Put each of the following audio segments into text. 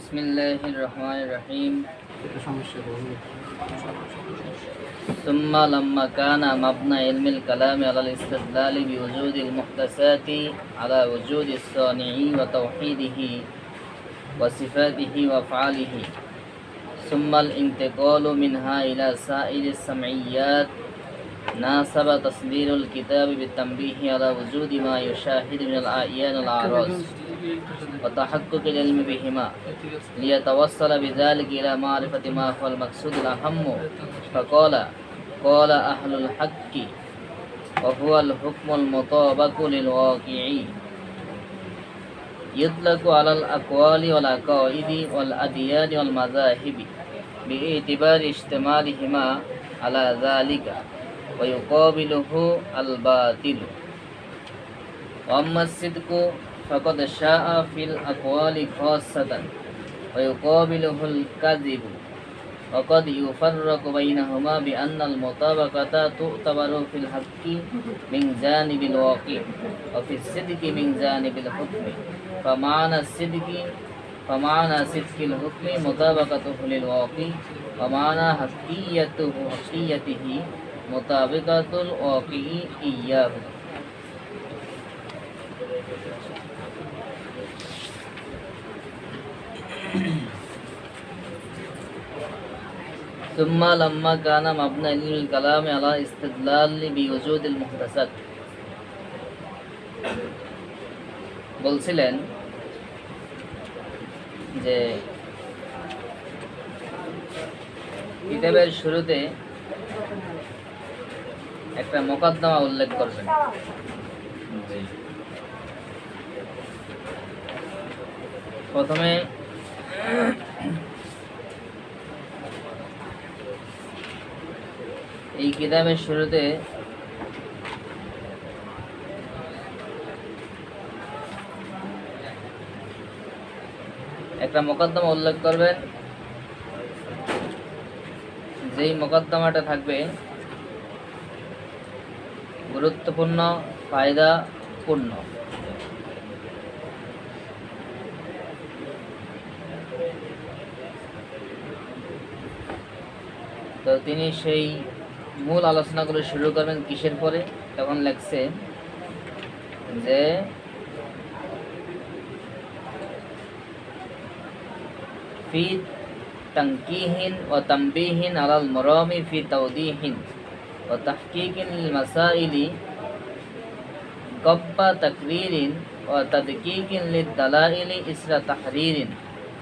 बिस्मिल्लाहिर्रहमानिर्रहीम। सुम्मा लम्मा काना मबना इल्मिल कलाम अलल इस्तिदलाल बिवुजूदिल मुहदसाति अला वुजूदिस सानिई व तौहीदिही व सिफातिही व अफ़आलिही सुम्मल इंतिक़ालु मिनहा इला साइरिस समइय्यात नासब तस्दीरुल किताब बितंबीहि अला वुजूदि मा युशाहिदु मिनल आयान अल आराज़ व तहक्कुकिल इल्मि बिहिमा लियतवस्सल बिज़ालिका इला मारिफति मा हुवल मक़सूदुल अहम्मु फ़क़ाला क़ाला अहलुल हक़्क़ि व हुवल हुक्मुल मुताबक़ु लिल वाक़िई युतलक़ु अलल अक़वालि वल अक़ाइदि वल अदियानि वल मज़ाहिबि बिइतिबारि इज्तिमालिहिमा अला ज़ालिका व युक़ाबिलुहु अल बातिलु व अम्मा सिद्क़ु फ़क़द शाअ फ़िल अक़वालि ख़ास्सतन व युक़ाबिलुहुल कज़िबु व क़द युफ़र्रक़ु बैनहुमा बिअन्नल मुताबक़ता तुअतबरु फ़िल हक़्क़ि मिन जानिबिल वाक़ि व फ़िस्सिद्क़ि मिन जानिबिल हुक्मि फ़माना सिद्क़िल हुक्मि मुताबक़तुहु लिल वाक़ि व माना हक़्क़ियतिही मुताबिक़तुल वाक़िई इय्याहु। सुम्मा लम्मा काना मबना इल्मिल कलाम अला इस्तिदलाल बिवुजूदिल मुहदसात। বলছিলেন যে কিতাবের শুরুতে একটা মুকদ্দমা উল্লেখ করবেন। প্রথমে এই কিতাবের শুরুতে একটা মুকদ্দমা উল্লেখ করবেন, যেই মুকদ্দমাটা থাকবে গুরুত্বপূর্ণ, ফায়দাপূর্ণ। তো তিনি সেই মূল আলোচনাগুলো শুরু করবেন কিসের পরে? তখন লেখছে যে ফি তানকিহিন ওয়া তানবিহিন আলাল মুরামি ফি তাওদীহিন ওয়া তাহকিকিন লিল মাসাইলি কব্বা তাকরিরিন ওয়া তাদকিকিন লিদ দালাইলি ইসরা তাহরিরিন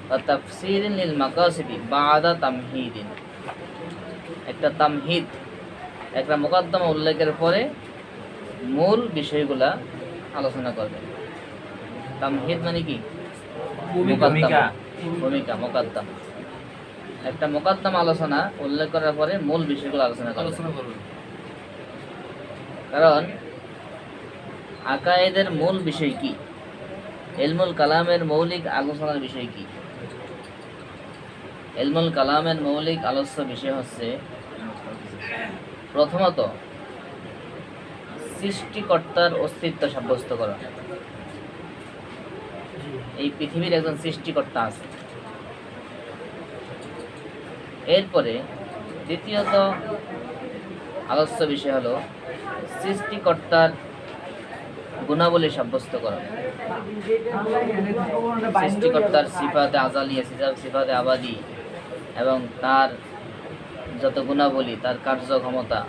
ওয়া তাফসীরিন লিল মাকাসিদি বা'দা তামহিদিন। একটা তামহিদ, একটা মুকদ্দমা উল্লেখের পরে মূল বিষয়গুলা আলোচনা করবে। তামহিদ মানে কি? ভূমিকা, মুকদ্দমা। একটা মুকদ্দমা আলোচনা উল্লেখ করার পরে মূল বিষয়গুলো আলোচনা করবে। কারণ আকায়েদের মূল বিষয় কি? ইলমুল কালামের মৌলিক আলোচনার বিষয় কি? ইলমুল কালামের মৌলিক আলোচ্য বিষয় হচ্ছে প্রথমত সৃষ্টিকর্তার অস্তিত্ব সাব্যস্ত করা। এই পৃথিবীর একজন সৃষ্টিকর্তা আছে। এরপরে দ্বিতীয়ত আলোচ্য বিষয় হলো সৃষ্টিকর্তার গুণাবলী সাব্যস্ত করা। সৃষ্টিকর্তার সিফাতে আজালিয়া, সিফাতে আবাদি এবং তার যত গুণাবলী, তার কার্যক্ষমতা,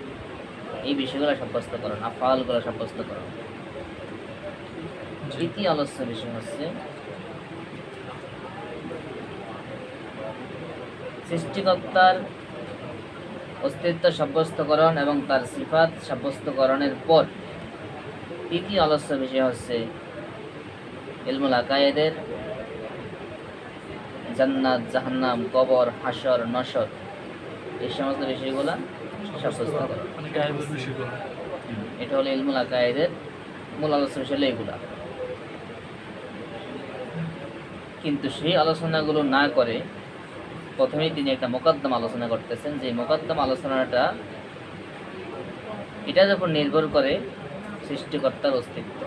এই বিষয়গুলো সাব্যস্ত করেন, আফআলগুলো সাব্যস্ত করেন। তৃতীয় আলোচ্য বিষয় হচ্ছে সৃষ্টিকর্তার অস্তিত্ব সাব্যস্তকরণ এবং তার সিফাত সাব্যস্তকরণের পর তৃতীয় আলোচ্য বিষয় হচ্ছে ইলমুল আকায়েদের জান্নাত, জাহান্নাম, কবর, হাসর, নশর, এই সমস্ত বিষয়গুলো সাব্যস্ত করা। এটা হলো ইলমুল আকায়েদের মূল আলোচনা বিষয় এগুলা। কিন্তু সেই আলোচনাগুলো না করে প্রথমেই তিনি একটা মুকদ্দমা আলোচনা করতেছেন, যে মুকদ্দমা আলোচনাটা এটার উপর নির্ভর করে সৃষ্টিকর্তার অস্তিত্ব।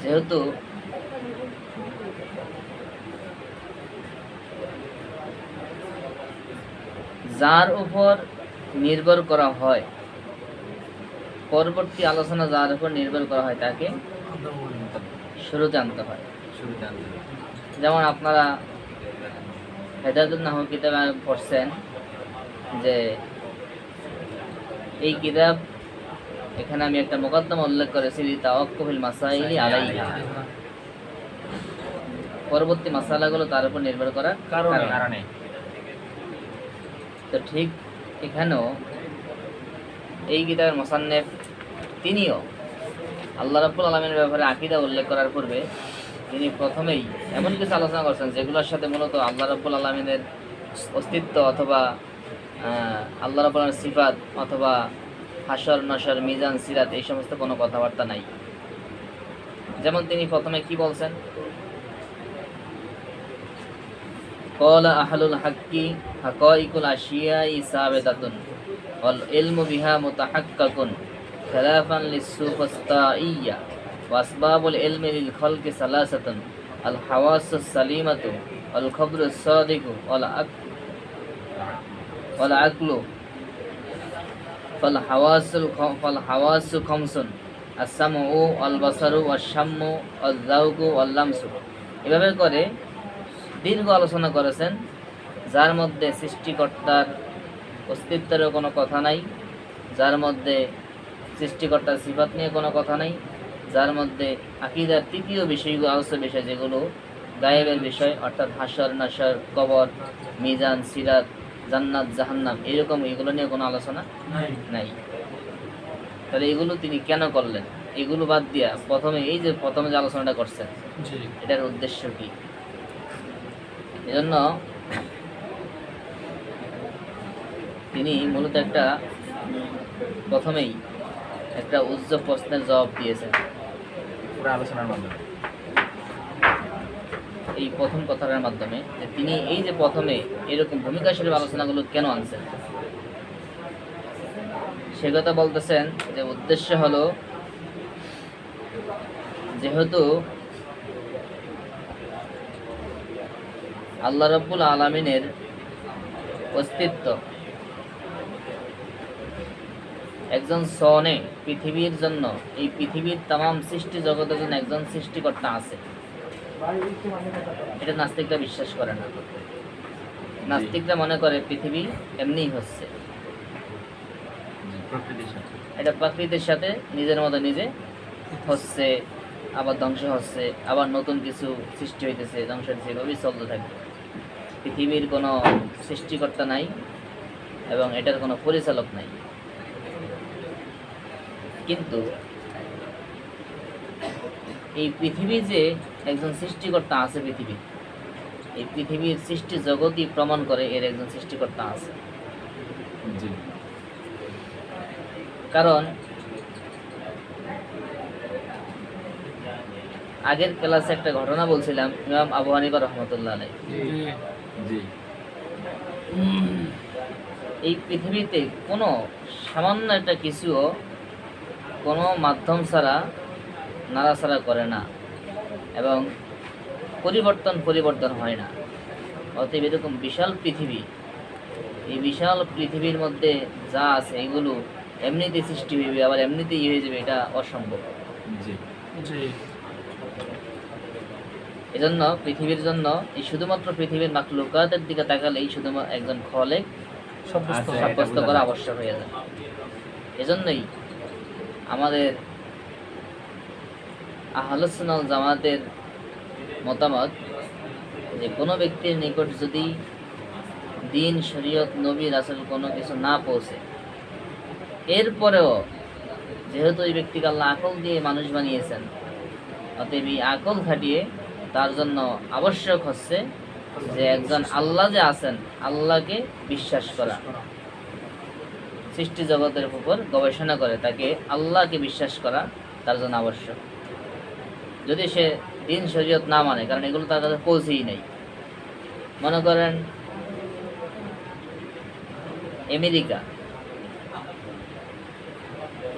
যেহেতু যার উপর নির্ভর করা হয়, পরবর্তী আলোচনা যার উপর নির্ভর করা হয় তাকে শুরুতে আনতে হয়। যেমন আপনারা হেদায়েতুন নাহু কিতাবে পড়ছেন যে এই কিতাব, এখানে আমি একটা মুকদ্দমা উল্লেখ করেছি তাওয়াক্কুফিল মাসাইলি আলাইহা, পরবর্তী মাসালাগুলো তার উপর নির্ভর করার কারণে। তো ঠিক এখানেও এই কিতাবের মুসান্নিফ তিনিও আল্লাহ রাব্বুল আলামিনের ব্যাপারে আকীদা উল্লেখ করার পূর্বে তিনি প্রথমেই এমন কিছু আলোচনা করছেন যেগুলোর সাথে মূলত আল্লাহ রাব্বুল আলামিনের অস্তিত্ব অথবা আল্লাহ রাব্বুল আলামিনের সিফাত অথবা হাসর নশর মিজান সিরাত এই সমস্ত কোনো কথাবার্তা নাই। যেমন তিনি প্রথমে কি বলছেন, ক্বালা আহলুল হাক্কি হাকাইকুল আশিয়াই সাবিতাতুন ওয়াল ইলমু বিহা মুতাহাক্কাকুন খিলাফান লিস-সুফাস্তাইয়্যা ওয়া আসবাবুল ইলমি লিল খালকি সালাসাতুন আল হাওয়াসুস সালিমাতু ওয়াল খবরুস সাদিকু ওয়াল আকলু ফাল হাওয়াসু খামসুন আস-সামউ ওয়াল বাসারু ওয়াশ-শাম্মু ওয়াজ-যাওকু ওয়াল-লামসু। এভাবে করে দীর্ঘ আলোচনা করেছেন, যার মধ্যে সৃষ্টিকর্তার অস্তিত্বেরও কোনো কথা নাই, যার মধ্যে সৃষ্টিকর্তার সিফাত নিয়ে কোনো কথা নাই, যার মধ্যে আকীদার তৃতীয় বিষয়গুলো আলোচ্য বিষয় যেগুলো গায়েবের বিষয় অর্থাৎ হাসর নাসর কবর মিজান সিরাত জান্নাত জাহান্নাম এরকম এগুলো নিয়ে কোনো আলোচনা নাই। তাহলে এগুলো তিনি কেন করলেন? এগুলো বাদ দিয়া প্রথমে যে আলোচনাটা করছেন এটার উদ্দেশ্য কি? এজন্য তিনি মূলত প্রথমেই একটা উজ্জ্বল প্রশ্নের জবাব দিয়েছেন পুরো আলোচনার মাধ্যমে, এই প্রথম কথাটার মাধ্যমে, যে তিনি এই যে প্রথমে এরকম ভূমিকাশীল আলোচনাগুলো কেন আনছেন সে কথা বলতেছেন। যে উদ্দেশ্য হলো, যেহেতু আল্লাহ রাব্বুল আলামিনের অস্তিত্ব একজন সনে পৃথিবীর জন্য, এই পৃথিবীর তাম সৃষ্টি জগতের জন্য একজন সৃষ্টিকর্তা আছে, এটা নাস্তিকরা বিশ্বাস করে না। নাস্তিকরা মনে করে পৃথিবী এমনিই হচ্ছে, এটা প্রকৃতির সাথে নিজের মতো নিজে হচ্ছে, আবার ধ্বংস হচ্ছে, আবার নতুন কিছু সৃষ্টি হইতেছে, ধ্বংস হচ্ছে, এভাবেই চলতে থাকে। পৃথিবীর কোনো সৃষ্টিকর্তা নাই এবং এটার কোনো পরিচালক নাই। কিন্তু এই পৃথিবী যে একজন সৃষ্টিকর্তা আছে, এই পৃথিবীর সৃষ্টি জগৎই প্রমাণ করে এর একজন সৃষ্টিকর্তা আছে। কারণ আগের ক্লাসে একটা ঘটনা বলছিলাম, ইমাম আবু হানিফা রাহমাতুল্লাহ আলাইহি, এই পৃথিবীতে কোনো সামান্য একটা কিছুও কোনো মাধ্যম ছাড়া নাড়াচাড়া করে না এবং পরিবর্তন হয় না। অতএব এরকম বিশাল পৃথিবী, এই বিশাল পৃথিবীর মধ্যে যা আছে এগুলো এমনিতে সৃষ্টি হইবে আবার এমনিতেই হয়ে যাবে, এটা অসম্ভব। এজন্য পৃথিবীর জন্য এই শুধুমাত্র পৃথিবীর মাখলুকাতের দিকে তাকালেই শুধুমাত্র একজন খলেক সাব্যস্ত করা আবশ্যক হয়ে যায়। এজন্যই আমাদের আহলুস সুন্নাহ ওয়াল জামাতের মতামত যে কোনো ব্যক্তির নিকট যদি দিন শরীয়ত নবী রাসূল কোনো কিছু না পৌঁছে, এরপরেও যেহেতু এই ব্যক্তিকে আল্লাহ আকল দিয়ে মানুষ বানিয়েছেন, অতএব এই আকল খাটিয়ে তার জন্য আবশ্যক হচ্ছে যে একজন আল্লাহ যে আছেন আল্লাহকে বিশ্বাস করা, সৃষ্টি জগতের উপর গবেষণা করে তাকে আল্লাহকে বিশ্বাস করা তার জন্য আবশ্যক। যদি সে দিন শরীয়ত না মানে, কারণ এগুলো তার কাছে পৌঁছেই নেই। মনে করেন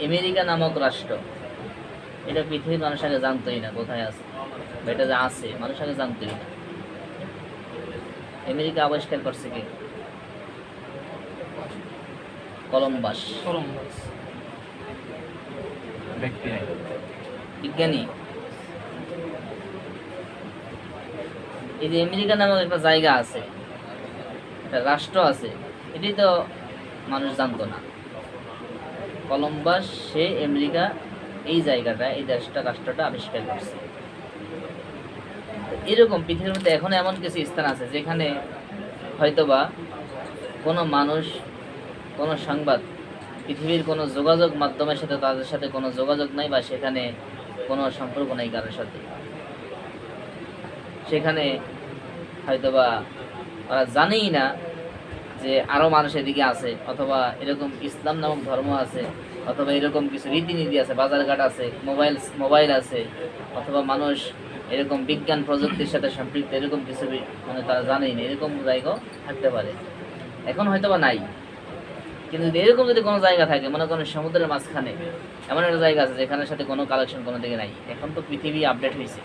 আমেরিকা নামক রাষ্ট্র, এটা পৃথিবীর মানুষ আগে জানতোই না কোথায় আছে, এটা যে আছে মানুষ আগে জানতোই না। আমেরিকা আবিষ্কার করছে কে? কলম্বাস বিজ্ঞানী। এই যে আমেরিকা নামক একটা জায়গা আছে, একটা রাষ্ট্র আছে, এটি তো মানুষ জানতো না। কলম্বাস সে আমেরিকা এই জায়গাটা, এই দেশটা, রাষ্ট্রটা আবিষ্কার করছে। এরকম পৃথিবীর মধ্যে এখন এমন কিছু স্থান আছে যেখানে হয়তোবা কোনো মানুষ, কোনো সংবাদ, পৃথিবীর কোনো যোগাযোগ মাধ্যমের সাথে তাদের সাথে কোনো যোগাযোগ নাই, বা সেখানে কোনো সম্পর্ক নেই কারোর সাথে। সেখানে হয়তোবা ওরা জানেই না যে আরও মানুষ এদিকে আছে, অথবা এরকম ইসলাম নামক ধর্ম আছে, অথবা এরকম কিছু রীতিনীতি আছে, বাজারঘাট আছে, মোবাইল আছে, অথবা মানুষ এরকম বিজ্ঞান প্রযুক্তির সাথে সম্পৃক্ত, এরকম কিছু মানে তারা জানেই না। এরকম জায়গাও থাকতে পারে, এখন হয়তোবা নাই। কিন্তু এরকম যদি কোনো জায়গা থাকে, মনে করেন সমুদ্রের মাঝখানে এমন একটা জায়গা আছে যেখানের সাথে কোনো কালেকশন কোনো দিকে নাই। এখন তো পৃথিবী আপডেট হয়েছে,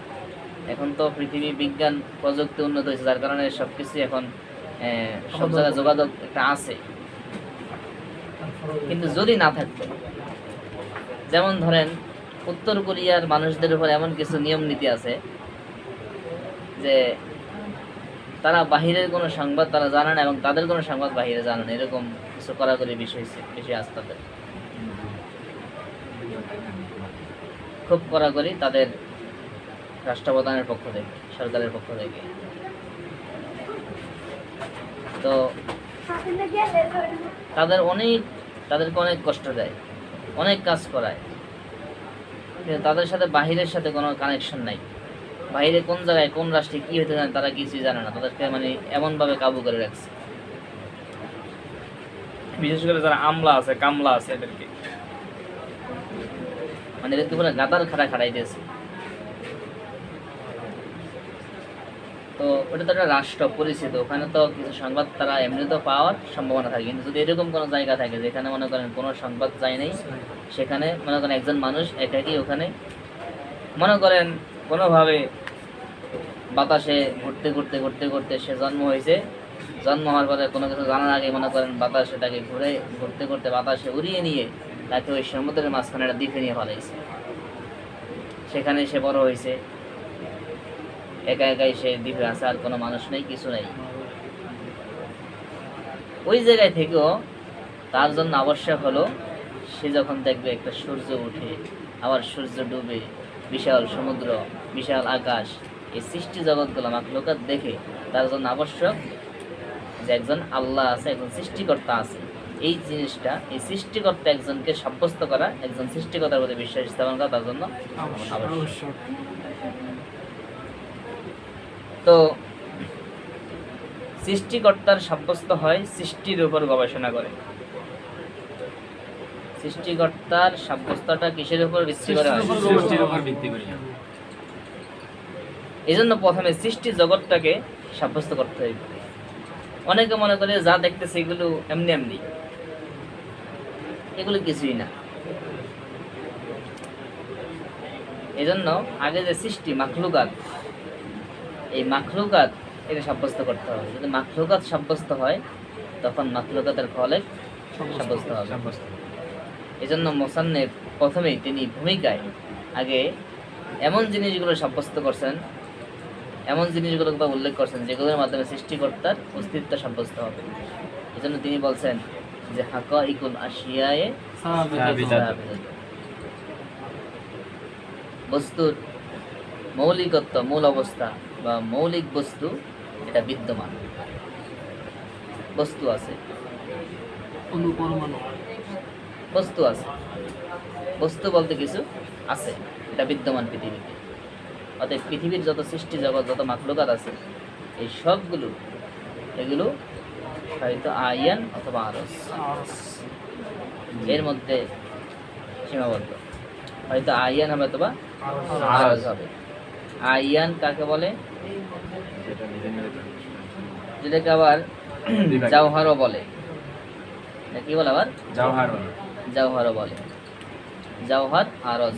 এখন তো পৃথিবী বিজ্ঞান প্রযুক্তি উন্নত হয়েছে, যার কারণে সব কিছু এখন সব জায়গায় যোগাযোগ একটা আছে। কিন্তু যদি না থাকতো, যেমন ধরেন উত্তর কোরিয়ার মানুষদের উপর এমন কিছু নিয়ম নীতি আছে যে তারা বাহিরের কোনো সংবাদ তারা জানে না, এবং তাদের কোনো সংবাদ বাহিরে জানে না, এরকম কিছু কড়াকড়ি বিষয় আছে তাদের। খুব কড়াকড়ি তাদের রাষ্ট্রপ্রধানের পক্ষ থেকে, সরকারের পক্ষ থেকে। তো তাদেরকে অনেক কষ্ট দেয়, অনেক কাজ করায়, কিন্তু তাদের সাথে বাহিরের সাথে কোনো কানেকশন নাই। বাইরে কোন জায়গায় কোন রাষ্ট্রে কি হতে জানে তারা কিছুই জানে না, তাদেরকে মানে এমনভাবে কাবু করে রাখছে। বিশেষ করে যারা আমলা আছে, কামলা আছে, এদেরকে মানে এদেরকে পুরো গাদার খাড়াই দিয়েছে। তো ওটা তো একটা রাষ্ট্র পরিচিত, ওখানে তো কিছু সংবাদ তারা এমনি তো পাওয়ার সম্ভাবনা থাকে। কিন্তু যদি এরকম কোনো জায়গা থাকে যেখানে মনে করেন কোনো সংবাদ যায় নাই, সেখানে মনে করেন একজন মানুষ একাকী ওখানে মনে করেন কোনোভাবে বাতাসে ঘুরতে সে জন্ম হয়েছে, জন্ম হওয়ার পরে কোনো কিছু জানার আগে মনে করেন বাতাসে তাকে ঘুরতে বাতাসে উড়িয়ে নিয়ে তাকে ওই সমুদ্রের মাঝখানে একটা দ্বীপে নিয়ে ফেলাইছে। সেখানে সে বড় হয়েছে, একাই সে দ্বীপে আছে, আর কোনো মানুষ নেই, কিছু নেই। ওই জায়গায় থেকেও তার জন্য আবশ্যক হলো সে যখন দেখবে একটা সূর্য উঠে আবার সূর্য ডুবে, বিশাল সমুদ্র, বিশাল আকাশ, এই সৃষ্টি জগৎগুলো মাখলুকাত দেখে তার জন্য আবশ্যক যে একজন আল্লাহ আছে, একজন সৃষ্টিকর্তা আছে। এই জিনিসটা, এই সৃষ্টিকর্তা একজনকে সাব্যস্ত করা, একজন সৃষ্টিকর্তার প্রতি বিশ্বাস স্থাপন করা তার জন্য আবশ্যক। তো সৃষ্টিকর্তার সাব্যস্ত হয় সৃষ্টির উপর গবেষণা করে। সৃষ্টিকর্তার সাব্যস্তটা কিসের উপর ভিত্তি করে হয়? সৃষ্টির উপর ভিত্তি করে। এই জন্য প্রথমে সৃষ্টি জগৎটাকে সাব্যস্ত করতে হইবে। অনেকে মনে করে যা দেখতেছে এগুলো এমনি, এগুলো কিছুই না। এই জন্য আগে যে সৃষ্টি মাখলুকাত, এই মাখলুকাত এটা সাব্যস্ত করতে হবে। যদি মাখলুকাত সাব্যস্ত হয় তখন মাখলুকাতের খলেক সাব্যস্ত হবে। এই জন্য মোসান্নেফ প্রথমেই তিনি ভূমিকায় আগে এমন জিনিসগুলো সাব্যস্ত করছেন, এমন জিনিসগুলোর কথা উল্লেখ করছেন যেগুলোর মাধ্যমে সৃষ্টিকর্তার অস্তিত্ব সাব্যস্ত হবে। এই জন্য তিনি বলছেন যে হাকাইকুল আশিয়ায়ে বস্তুর মৌলিকত্ব, মূল অবস্থা বা মৌলিক বস্তু এটা বিদ্যমান, বস্তু আছে, বস্তু আছে, বস্তু বলতে কিছু আছে, এটা বিদ্যমান পৃথিবীতে। অতএব পৃথিবীর যত সৃষ্টি জগৎ, যত মাখলুকাত আছে, এই সবগুলো এগুলো হয়তো আয়ান অথবা আরস, এর মধ্যে সীমাবদ্ধ। হয়তো আয়ান হবে অথবা আরস হবে। আয়ান কাকে বলে? যেটাকে আবার জাওহারও বলে। কি বলে আবার? জাওহারও বলে। জাওহার আরজ,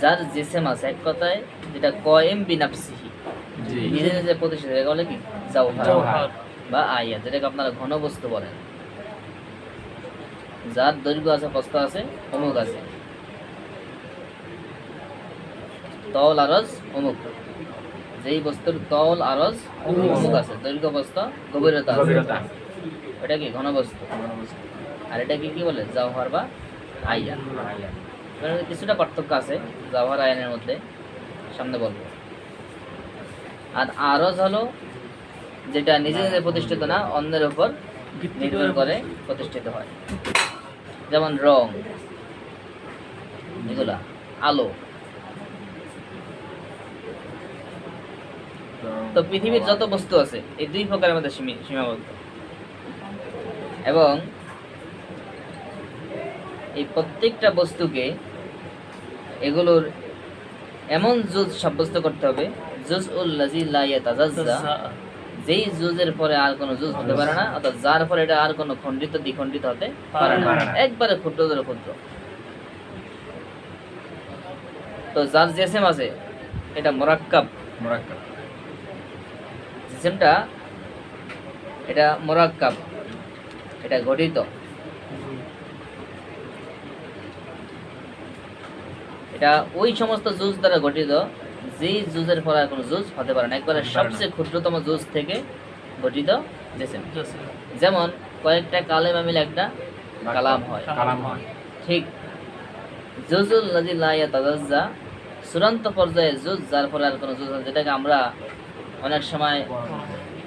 যার জিসেম আছে, এক কথায় যেটা কয়েম বিনাফসিহি, নিজে নিজে প্রতিষ্ঠিত, এটা বলে কি? জাওহার। বা আইয়াত, যেটাকে আপনারা ঘন বস্তু বলেন, যার দৈর্ঘ্য আছে, প্রস্থ আছে, অমুক আছে, তল আরজ অমুক, যেই বস্তুর তল আরজ অমুক আছে, দৈর্ঘ্য প্রস্থ গভীরতা আছে, এটা কি ঘন বস্তু। আর এটা কি বলে? জাওহার বা আইয়ান। কিছুটা পার্থক্য আছে জাওহার আয়ানের মধ্যে, সামনে বলবো। আর আরজ হলো যেটা নিজে নিজে প্রতিষ্ঠিত না, অন্যের উপর নির্ভর করে প্রতিষ্ঠিত হয়, যেমন রং, এগুলা, আলো। তো পৃথিবীর যত বস্তু আছে এই দুই প্রকারের মধ্যে সীমাবদ্ধ, এবং এই প্রত্যেকটা বস্তুকে এগুলোর এমন জুজ সাব্যস্ত করতে হবে, জুজউল লাযী লা ইয়াতাজাজ্জা, যেই জুজের পরে আর কোনো জুজ হতে পারে না, অর্থাৎ যার পরে এটা আর কোনো খণ্ডিত দ্বিখণ্ডিত হতে পারে না, একবারে ক্ষুদ্র ধরে ক্ষুদ্র। তো যার জিসিম আছে এটা মুরাক্কাব, জিসিমটা এটা মুরাক্কাব, এটা গঠিত, এটা ওই সমস্ত জুজ দ্বারা গঠিত যেই জুজের পর আর কোনো জুজ হতে পারে না, একবারে সবচেয়ে ক্ষুদ্রতম জুজ থেকে গঠিত জিসিম। যেমন কয়েকটা কালেমা মিলে একটা কালাম হয়, ঠিক জুজুল লাযী লা ইয়াতাজাজ্জা, চূড়ান্ত পর্যায়ে জুজ যার পরে আর কোনো জুজ, যেটাকে আমরা অনেক সময়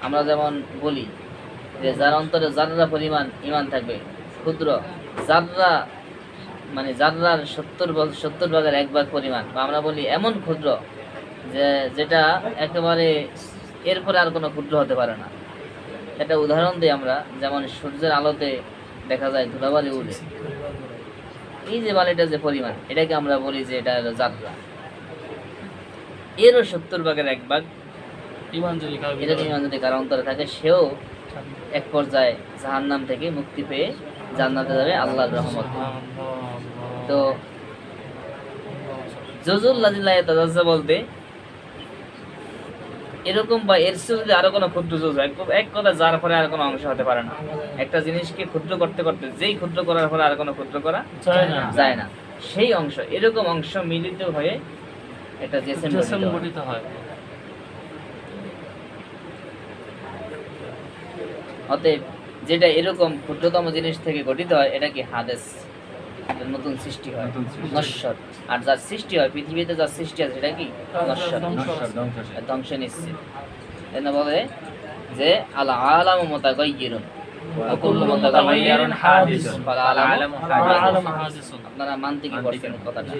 আমরা যেমন বলি যে যার অন্তরে জাররা পরিমাণ ঈমান থাকবে, ক্ষুদ্র জাররা, মানে জাররার 70 ভাগের 1 ভাগ পরিমাণ, বা আমরা বলি এমন ক্ষুদ্র যে যেটা একেবারে এরপরে আর কোনো ক্ষুদ্র হতে পারে না। এটা উদাহরণ দিই আমরা, যেমন সূর্যের আলোতে দেখা যায় ধুলাবালি উড়ে, এই যে বালিটা যে পরিমাণ, এটাকে আমরা বলি যে এটা হলো জাররা। এরও 70 ভাগের 1 ভাগ ঈমান যদি কারো অন্তরে থাকে, সেও এক পর্যায়ে জাহান্নাম থেকে মুক্তি পেয়ে জান্নাতে যাবে আল্লাহর রহমতে। তো জুজুল লাযী লা ইয়াতাজাজ্জা বলতে এরকম, বা এর চেয়ে যদি আরো কোনো ক্ষুদ্র জুজ, এক কথা যার পরে আর কোনো অংশ হতে পারে না, একটা জিনিসকে ক্ষুদ্র করতে করতে যেই ক্ষুদ্র করার পরে আর কোনো ক্ষুদ্র করা যায় না, সেই অংশ, এরকম অংশ মিলিত হয়ে একটা জিসিম গঠিত হয়। অতএব যেটা এরকম ক্ষুদ্রতম জিনিস থেকে গঠিত হয়, এটা কি হাদেস, নতুন সৃষ্টি হয়, নশ্বর। আর যার সৃষ্টি হয়, পৃথিবীতে যার সৃষ্টি আছে, সেটা কি নশ্বর, ধ্বংস নিশ্চিত। এজন্য বলে যে আল আলামু মুতাগায়্যিরুন ওয়া কুল্লু মুতাগায়্যিরিন হাদিসুন ফাল আলামু হাদিসুন। আপনারা মানতে কি পড়ছেন কথাটা?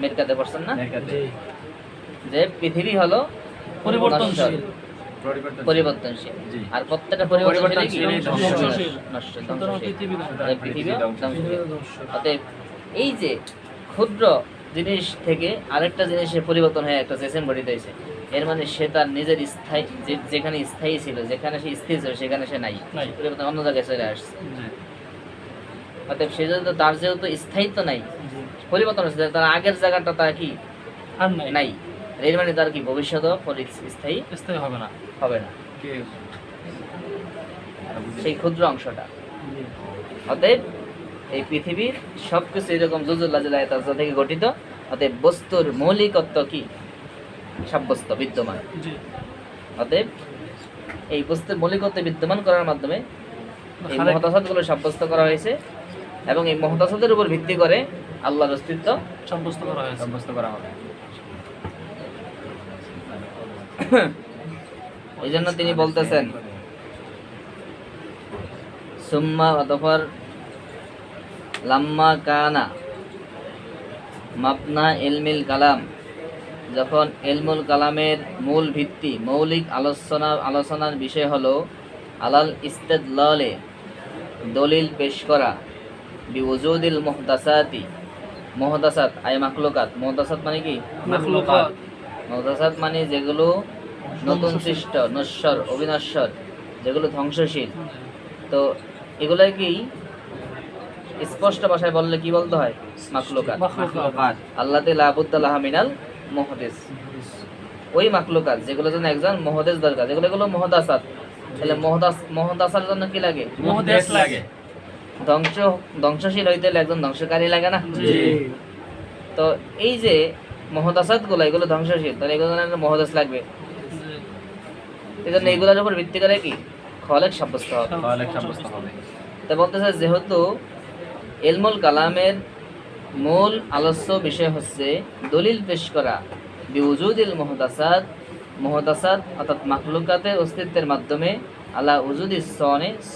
মেরকাতে পড়ছেন না? যে পৃথিবী হলো পরিবর্তনশীল, আর প্রত্যেকটা পরিবর্তনশীল অতএব এই যে ক্ষুদ্র জিনিস থেকে আরেকটা জিনিসের পরিবর্তন হয়ে একটা জিসিম গঠিত হয়েছে, এর মানে সে তার নিজের স্থায়ী, যেখানে স্থায়ী ছিল, যেখানে সে স্থির ছিল, সেখানে সে নাই, পরিবর্তন অন্য জায়গায় চলে আসছে। অতএব সে যেহেতু তার যেহেতু স্থায়িত্ব নাই, পরিবর্তন হচ্ছে, তার আগের জায়গাটা তার কি নাই, এর মানে তার কি ভবিষ্যৎ স্থায়ী হবে না সেই ক্ষুদ্র অংশটা। অতএব এই পৃথিবীর সবকিছু এরকম জুজুল লাযী লা ইয়াতাজাজ্জা থেকে গঠিত। অতএব বস্তুর মৌলিকত্ব কি সাব্যস্ত, বিদ্যমান। অতএব এই বস্তুর মৌলিকত্ব বিদ্যমান করার মাধ্যমে এই মুহতাসাতগুলো সাব্যস্ত করা হয়েছে, এবং এই মুহতাসাতের উপর ভিত্তি করে আল্লাহর অস্তিত্ব সাব্যস্ত করা হবে। এই জন্য তিনি বলতেছেন সুম্মা অতঃপর লাম্মা কানা মাবনা ইলমিল কালাম, যখন ইলমুল কালামের মূল ভিত্তি, মৌলিক আলোচনার বিষয় হলো আলাল ইস্তিদলালে, দলিল পেশ করা, বিউজুদিল মুহদাসাতি, মুহদাসাত আই মাখলুকাত। মুহদাসাত মানে কি? মুহদাসাত মানে যেগুলো নতুন সৃষ্ট, নশ্বর, অবিনশ্বর, যেগুলো ধ্বংসশীল। তো এগুলো কি স্পষ্ট ভাষায় বললে কি বলতে হয়? মাখলুকাত। আল্লাতে লা বুদ্দা লাহা মিনাল মুহদিস, ওই মাখলুকাত যেগুলো জন্য একজন মুহদিস দরকার, যেগুলো মুহদাসাত, তাহলে মহদাসার জন্য কি লাগে? মুহদাস লাগে। ধ্বংসশীল হইতে হলে একজন ধ্বংসকারী লাগে না? জি। তো এই যে মহদাসাত গুলো, এগুলো ধ্বংসশীল, তাহলে এগুলো মহদাস লাগবে। এই জন্য এগুলোর উপর ভিত্তি করে কি খলেক সাব্যস্ত হবে। খলেক সাব্যস্ত হবে। তা বলতেছে যেহেতু ইলমুল কালামের মূল আলোচ্য বিষয় হচ্ছে দলিল পেশ করা বিউজুদিল মুহদাসাত অর্থাৎ মাখলুকাতের অস্তিত্বের মাধ্যমে আলা উজুদি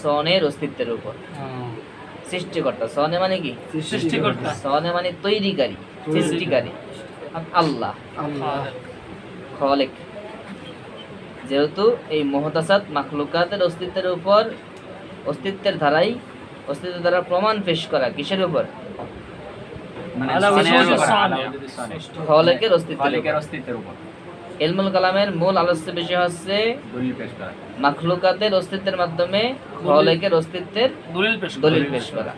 সনের অস্তিত্বের উপর। সৃষ্টিকর্তা, সনে মানে কি? সৃষ্টিকর্তা। সনে মানে তৈরিকারী, সৃষ্টিকারী আল্লাহ, খলেক। যেহেতু এই মুহদাসাত মাখলুকাতের অস্তিত্বের উপর, অস্তিত্বের দ্বারা প্রমাণ পেশ করা কিসের উপর? মানে খলেকের অস্তিত্বের উপর। ইলমুল কালামের মূল আলোচ্য বিষয় হচ্ছে দলিল পেশ করা, মাখলুকাতের অস্তিত্বের মাধ্যমে খলেকের অস্তিত্বের দলিল পেশ করা।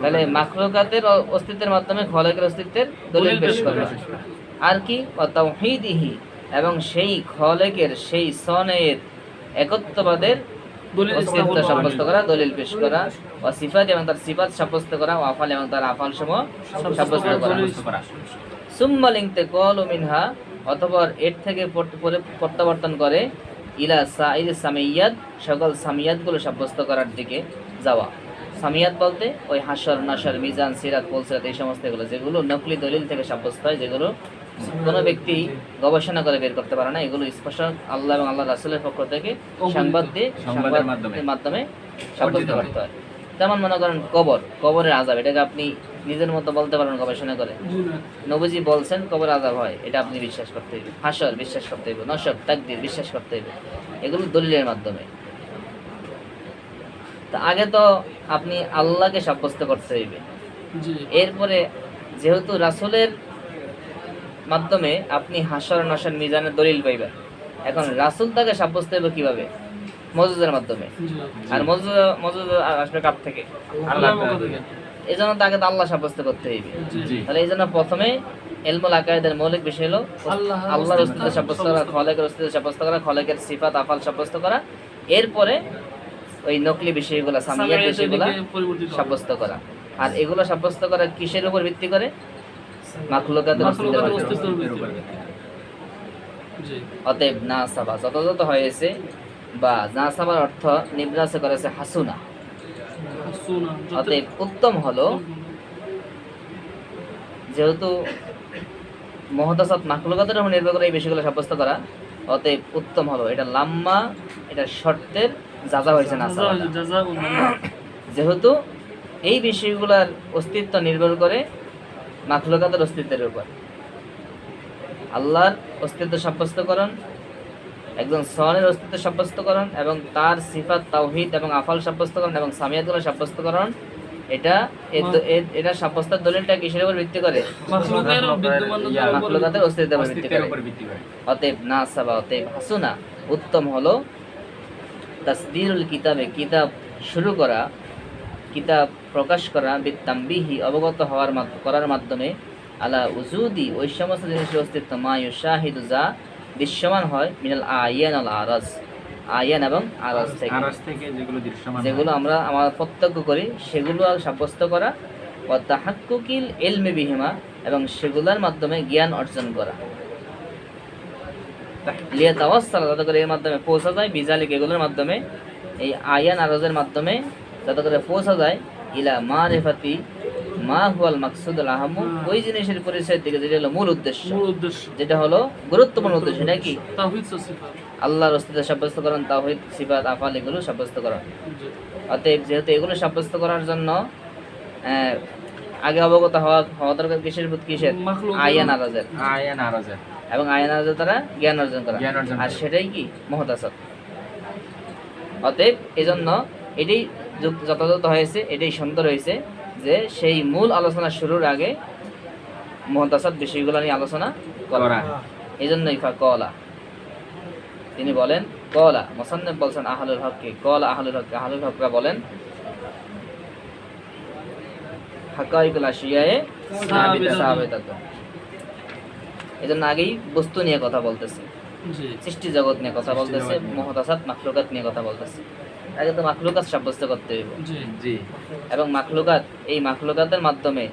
তাহলে মাখলুকাতের অস্তিত্বের মাধ্যমে খলেকের অস্তিত্বের দলিল পেশ করা। আর কি? তাওহীদিহি, এবং সেই খলেকের, সেই সনের একত্ববাদের অস্তিত্ব সাব্যস্ত করা, দলিল পেশ করা। ও সিফাত, এবং তার সিফাত সাব্যস্ত করা। ও আফাল, এবং তার আফাল সমূহ সাব্যস্ত করা। সুম্মাল ইনতিকালু মিনহা, অথবা এর থেকে প্রত্যাবর্তন করে ইলা সাইর সামিয়াত, সকল সামিয়াতগুলো সাব্যস্ত করার দিকে যাওয়া। সামিয়াত বলতে ওই হাসর, নাসর, মিজান, সিরাত, পুলসিরাত, এই সমস্ত এগুলো যেগুলো নকলি দলিল থেকে সাব্যস্ত হয়, যেগুলো কোনো ব্যক্তি গবেষণা করে বের করতে পারে না, এগুলো স্পষ্ট আল্লাহ এবং আল্লাহ রাসূলের পক্ষ থেকে সংবাদের মাধ্যমে সাব্যস্ত করতে হয়। যেমন মনে করেন কবরের আযাব, এটাকে আপনি নিজের মতো বলতে পারেন গবেষণা করে? নবীজি বলছেন কবর আযাব হয়, এটা আপনি বিশ্বাস করতে হবে। হাসর বিশ্বাস করতে হবে, নসব, তাকদীর বিশ্বাস করতে হবে, এগুলো দলিলের মাধ্যমে। তা আগে তো আপনি আল্লাহকে সাব্যস্ত করতে হইবে, এরপরে যেহেতু রাসূলের মাধ্যমে আপনি হাসর, নাসর, মিজানের দলিল পাইবেন, এখন রাসূল তাকে সাব্যস্ত হবে কিভাবে? মুজিজার মাধ্যমে। আর মুজিজা আসবে কার থেকে? আল্লাহ থেকে। এই জন্য তাকে তো আল্লাহ সাব্যস্ত করতে হইবে। তাহলে এই জন্য প্রথমে ইলমুল আকায়েদের মৌলিক বিষয় হলো আল্লাহর অস্তিত্ব সাব্যস্ত করা, খলেকের অস্তিত্ব সাব্যস্ত করা, খলেকের সিফাত আফাল সাব্যস্ত করা, এরপরে ওই নকলি বিষয়গুলো, সামিয়াত বিষয়গুলো সাব্যস্ত করা। আর এগুলো সাব্যস্ত করা কিসের উপর ভিত্তি করে? মাখলুকাতের অস্তিত্বের উপর। অতএব নাসাবা যথাযথ হয়েছে, বা নাসাবার অর্থ নিবরাস করেছে হাসুনা, অতএব উত্তম হলো, যেহেতু মুহদাসাত মাখলুকাতের উপর নির্ভর করে এই বিষয়গুলো সাব্যস্ত করা, অতএব উত্তম হলো এটা লাম্মা, এটা শর্তের যাজা হয়েছে নাসাবা, যেহেতু এই বিষয়গুলোর অস্তিত্ব নির্ভর করে মাখলুকাতের অস্তিত্বের উপর। আল্লাহর অস্তিত্ব সাব্যস্তকরণ, একজন সনের অস্তিত্ব সাব্যস্তকরণ, এবং তার সিফাত, তাওহীদ এবং আফাল সাব্যস্তকরণ এবং সামিয়াতগুলো সাব্যস্তকরণ, এটা সাব্যস্তের দলিলটা কিসের উপর ভিত্তি করে? মাখলুকাতের অস্তিত্বের উপর ভিত্তি করে। অতএব নাসাবা, অতএব হাসুনা, উত্তম হলো তাসদীরুল কিতাবে, কিতাব শুরু করা, কিতাব প্রকাশ করা, বিতামবিহি, অবগত করার মাধ্যমে, আলা উজুদি, ওই সমস্ত জিনিসের অস্তিত্ব, মা ইউশাহিদু, যা দৃশ্যমান হয়, মিনাল আয়ান আল আরাজ, আয়ান এবং আরাজ থেকে যেগুলো আমরা প্রত্যক্ষ করি, সেগুলো সাব্যস্ত করা। ওয়া তাহাক্কুকিল ইলমি বিহিমা, এবং সেগুলোর মাধ্যমে জ্ঞান অর্জন করা। লিয়া তাওয়াসসাল, যাতে করে এর মাধ্যমে পৌঁছা যায়, বিজালিক, এগুলোর মাধ্যমে, এই আয়ান আরাজের মাধ্যমে যাতে করে পৌঁছা যায় ইলা মারিফাতি মা হুয়াল মাকসুদুল আহম, ওই জিনিসের পরিচয়ের দিকে, যেটা হলো মূল উদ্দেশ্য, যেটা হলো গুরুত্বপূর্ণ উদ্দেশ্য, এটা কি? আল্লাহর অস্তিত্ব সাব্যস্তকরণ, তাওহীদ, সিফাত, আফাল, এগুলো সাব্যস্তকরণ। অতএব যেহেতু এগুলো সাব্যস্ত করার জন্য আগে অবগত হওয়া দরকার কিসের? আয়ান আরাজের, এবং আয়ান আরাজের দ্বারা জ্ঞান অর্জন করা, আর সেটাই কি? মুহদাসাত। অতএব এই জন্য এটাই যথাযথ হয়েছে, এটাই সুন্দর হয়েছে যে সেই মূল আলোচনা শুরুর আগে মুহদাসাত বিষয়গুলো নিয়ে আলোচনা করা। এই জন্যই কলা, তিনি বলেন, কলা মুসান্নিফ বলছেন আহলুল হককে, কলা আহলুল হক, আহলুল হকরা বলেন হাকাইকুল আশিয়ায়ে সাবিতাতুন। এই জন্য আগেই বস্তু নিয়ে কথা বলতেছে। জি সৃষ্টি জগৎ নিয়ে কথা সৃষ্টি বলতেছে, জগৎ নিয়ে। মুহদাসাত মাখলুকাত নিয়ে কথা বলতেছে। আগে তো মাখলুকাত সাব্যস্ত করতে হইব, জি জি এবং মাখলুকাত, এই মাখলুকাতের মাধ্যমে,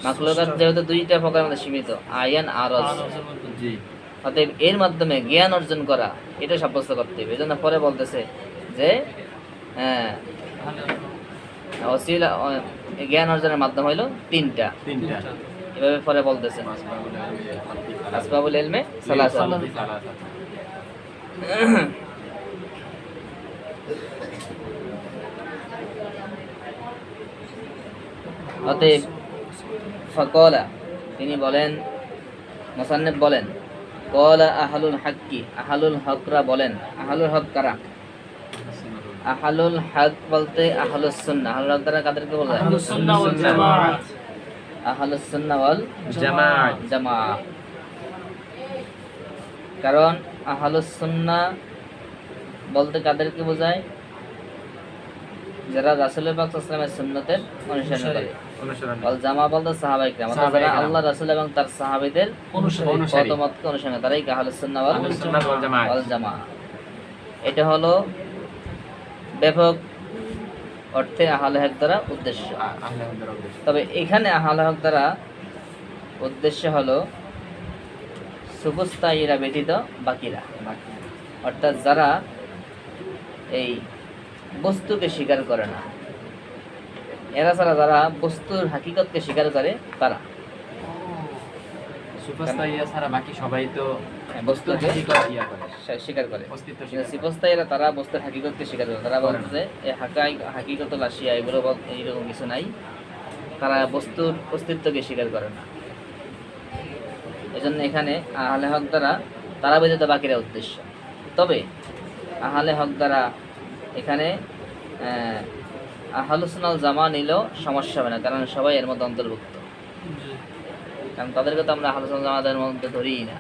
মাখলুকাত স্রষ্টা। যেহেতু দুইটা প্রকারের মধ্যে সীমিত, আয়ান আরজ, আরজের মধ্যে। জি অতএব এর মাধ্যমে জ্ঞান অর্জন করা, এটা সাব্যস্ত করতে হবে। এই জন্য পরে বলতেছে যে ওসিলা, জ্ঞান অর্জনের মাধ্যম হইলো তিনটা, তিনটা এভাবে পরে বলতেছে আসবাবুল ইলমে সালাসা। অতএব ফাকালা, তিনি বলেন, মুসান্নিফ বলেন, ক্বালা আহলুল হাক্কি, আহলুল হকরা বলেন। আহলুল হক কারা? আহলুল হক বলতে আহলুস সুন্নাহ। আহলুল হক দ্বারা কাদেরকে বলা হয়? আহলুস সুন্নাহ ওয়াল জামাআত। আহলুস সুন্নাহ ওয়াল জামাত জামাআত। কারণ আহলুস সুন্নাহ বলতে কাদেরকে বোঝায়? যারা রাসূল পাক সাল্লাল্লাহু আলাইহি ওয়াসাল্লামের সুন্নতের অনুসরণ করে। অনুসরণ ওয়াল জামাআত বলতে সাহাবায়ে কিরাম, অর্থাৎ যারা সাহাবায়ে কিরাম। আল্লাহ রাসূল এবং তার সাহাবীদের অনুসারী। মতকে অনুসরণ করে, তারাই আহলুস সুন্নাহ ওয়াল আহলুস সুন্নাহ ওয়াল জামাত ওয়াল জামাআত। এটা হলো ব্যাপক অর্থে আহলে হক দ্বারা উদ্দেশ্য। আহলে হাদিসের উদ্দেশ্য। তবে এখানে আহলে হক দ্বারা উদ্দেশ্য হলো সুবস্তায়ীরা ব্যতীত বাকিরা, অর্থাৎ যারা এই বস্তুকে স্বীকার করে না, এরা ছাড়া যারা বস্তুর হাকিকতকে স্বীকার করে তারা। সুপারস্টার ইয়া ছাড়া বাকি সবাই তো বস্তুকে হাকিকত ইয়া করে স্বীকার করে। অস্তিত্ব কিন্তু স্বীকার করে। সিপস্তায়ীরা তারা বস্তুর হাকিকতকে স্বীকার করে। তারা বলতেছে এই হাকিকতুল আশিয়া এগুলো এইরকম কিছু নাই, তারা বস্তুর অস্তিত্বকে স্বীকার করে না। এজন্য এখানে আহলে হক দ্বারা তারা ব্যতীত বাকিরা উদ্দেশ্য। তবে আহলে হক দ্বারা এখানে আহলুস সুন্নাহ ওয়াল জামাআত নিলেও সমস্যা হবে না, কারণ সবাই এর মধ্যে অন্তর্ভুক্ত। জি কারণ তাদেরকে তো আমরা আহলুস সুন্নাহ ওয়াল জামাতের মধ্যে ধরিই না।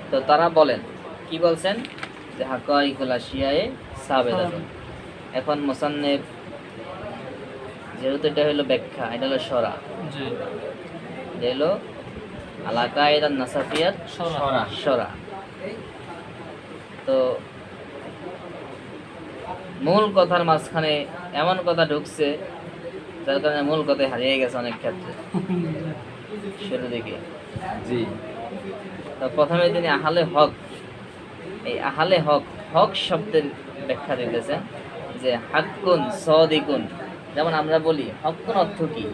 তো তারা বলেন, কি বলছেন? যে হাকাইকুল আশিয়ায়ে সাবেদাতুন। এখন মুসান্নিফ যেহেতু এটা হলো ব্যাখ্যা, এটা হলো শরা, জি এটা হলো আলাকায়েদান নাসাফিয়াত সরা। শরা। তো মূল কথার মাঝখানে এমন কথা ঢুকছে যার কারণে মূল কথাই হারিয়ে গেছে অনেক ক্ষেত্রে শুরু দিকে। জি তো প্রথমে তিনি আহলে হক, এই আহলে হক, হক শব্দের ব্যাখ্যা দিতেছেন যে হাক্কুন সাদিকুন। যেমন আমরা বলি হক্কুন অর্থ কি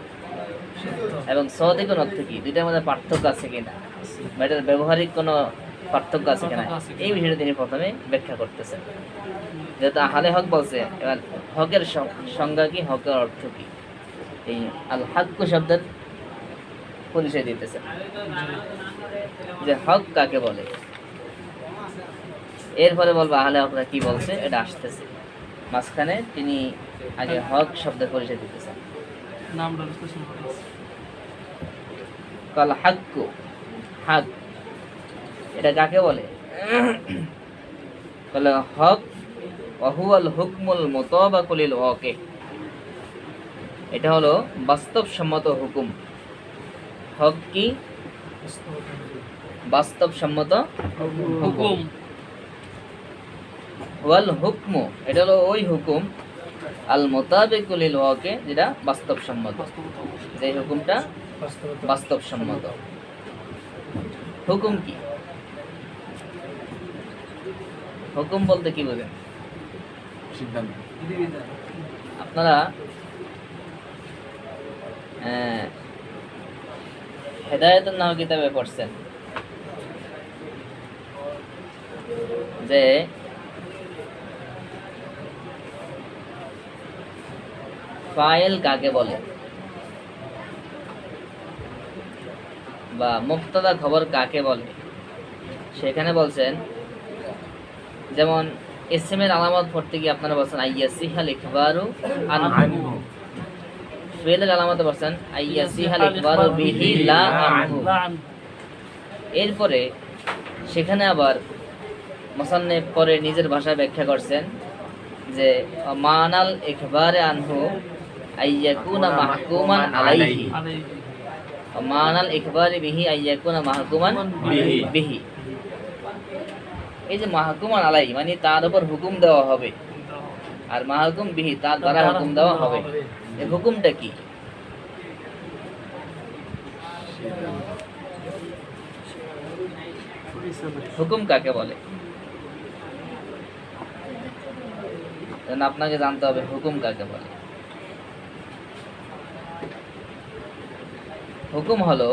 এবং সাদিকুন অর্থ কি, দুইটার মধ্যে পার্থক্য আছে কিনা, বা এটার ব্যবহারিক কোনো পার্থক্য আছে কিনা, এই বিষয়টা তিনি প্রথমে ব্যাখ্যা করতেছেন। যেহেতু আহলে হক বলছে, এবার হকের সংজ্ঞা কি, হকের অর্থ কি, এই আল হাক্কু শব্দের পরিচয় দিতেছেন যে হক কাকে বলে। এরপরে বলবো আহলে হকরা কি বলছে, এটা আসতেছে। মাঝখানে তিনি আগে হক শব্দের পরিচয় দিতেছেন। নামটা বিশ্লেষণ করেছি। কাল হাক্কু, হক এটা কাকে বলে? বলে হক ওয়াহুয়াল হুকমুল মুতাবাকু লিল ওয়াকি, এটা হলো বাস্তবসম্মত হুকুম। হক কি? বাস্তবসম্মত হুকুম। ওয়াল হুকমু, এটা হলো ওই হুকুম, আল মুতাবিকু লিল ওয়াকি, যেটা বাস্তবসম্মত, যে হুকুমটা বাস্তবসম্মত। হুকুম কি? হুকুম বলতে কি বোঝেন সিদ্ধান্ত আপনারা? হেদায়েতুন নাহ কিতাবে পড়ছেন যে ফাইল কাকে বলে, বা মুবতাদা খবর কাকে বলে। সেখানে বলছেন, যেমন ইসমের আলামত পড়তে গিয়ে আপনারা বলছেন আইয়াসিহাল ইখবারু আনহু, আনহু ফেলের আলামতে বলছেন আইয়াসিহাল ইখবারু বিহি লা আনহু। এরপরে সেখানে আবার মুসান্নিফ পরে নিজের ভাষায় ব্যাখ্যা করছেন যে মানাল ইখবারে আনহু আইয়াকুনা মাহকুমান আলাইহি, মানাল ইখবারি বিহি আইয়াকুনা মাহকুমান বিহি। বিহি। এই যে মাহকুমান আলাই মানে তার উপর হুকুম দেওয়া হবে, আর মাহকুম বিহি তার দ্বারা হুকুম দেওয়া হবে। এই হুকুমটা কি? হুকুম কাকে বলে? এখন আপনাকে জানতে হবে হুকুম কাকে বলে। হুকুম হলো